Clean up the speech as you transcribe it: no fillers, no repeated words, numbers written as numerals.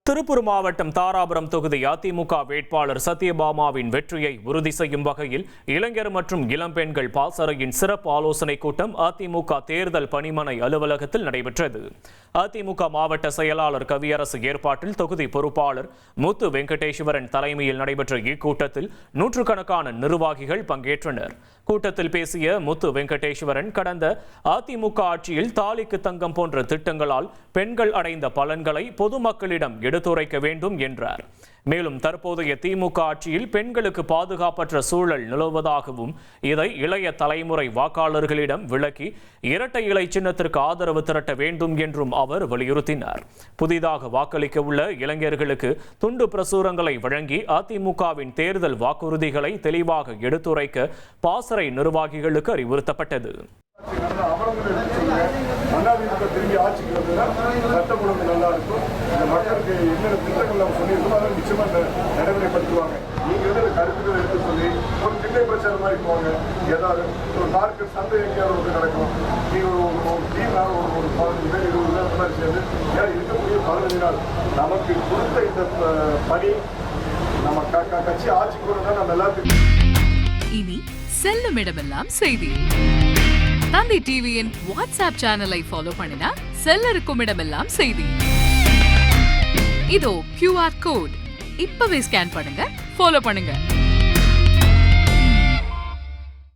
திருப்பூர் மாவட்டம் தாராபுரம் தொகுதி அதிமுக வேட்பாளர் சத்யபாமாவின் வெற்றியை உறுதி செய்யும் வகையில் இளைஞர் மற்றும் இளம்பெண்கள் பாசறையின் சிறப்பு ஆலோசனைக் கூட்டம் அதிமுக தேர்தல் பணிமனை அலுவலகத்தில் நடைபெற்றது. அதிமுக மாவட்ட செயலாளர் கவியரசு ஏற்பாட்டில் தொகுதி பொறுப்பாளர் முத்து வெங்கடேஸ்வரன் தலைமையில் நடைபெற்ற இக்கூட்டத்தில் நூற்றுக்கணக்கான நிர்வாகிகள் பங்கேற்றனர். கூட்டத்தில் பேசிய முத்து வெங்கடேஸ்வரன், கடந்த அதிமுக ஆட்சியில் தாலிக்கு தங்கம் போன்ற திட்டங்களால் பெண்கள் அடைந்த பலன்களை பொதுமக்களிடம் எடுத்துரைக்க வேண்டும் என்றார். மேலும் தற்போதைய திமுக ஆட்சியில் பெண்களுக்கு பாதுகாப்பற்ற சூழல் நிலவுவதாகவும் இதை இளைய தலைமுறை வாக்காளர்களிடம் விளக்கி இரட்டை இலை சின்னத்திற்கு ஆதரவு திரட்ட வேண்டும் என்றும் அவர் வலியுறுத்தினார். புதிதாக வாக்களிக்க உள்ள இளைஞர்களுக்கு துண்டு பிரசுரங்களை வழங்கி அதிமுகவின் தேர்தல் வாக்குறுதிகளை தெளிவாக எடுத்துரைக்க பாசறை நிர்வாகிகளுக்கு அறிவுறுத்தப்பட்டது. திரும்பி ஆட்சிக்கு வந்ததுன்னா சட்டம் ஒழுங்கு நல்லா இருக்கும். இந்த மக்களுக்கு என்னென்ன திட்டங்கள் நம்ம சொல்லியிருக்கோம் அதை நிச்சயமா நடைமுறைப்படுத்துவாங்க. நீங்க வந்து கருத்துக்களை எடுத்து சொல்லி ஒரு திண்ணை பிரச்சாரம் மாதிரி போவாங்க. ஏதாவது ஒரு மார்க்கெட் சந்தை எங்கேயாவது ஒன்று நடக்கும். நீங்க ஒரு டீம் ஒரு 15 பேர் 20 பேர் அந்த மாதிரி சேர்ந்து இருக்கக்கூடிய 15 நாள் நமக்கு கொடுத்த இந்த பணி நம்ம கட்சி ஆட்சிக்கு வரதான் நம்ம எல்லாத்துக்கும். இனி செல்லும் இடமெல்லாம் செய்தி. தந்தி டிவியின் வாட்ஸ்அப் சேனலை ஃபாலோ பண்ணினா செல்ல இருக்கும் இடமெல்லாம் செய்தி. இதோ QR கோட் இப்பவே ஸ்கேன் பண்ணுங்க, ஃபாலோ பண்ணுங்க.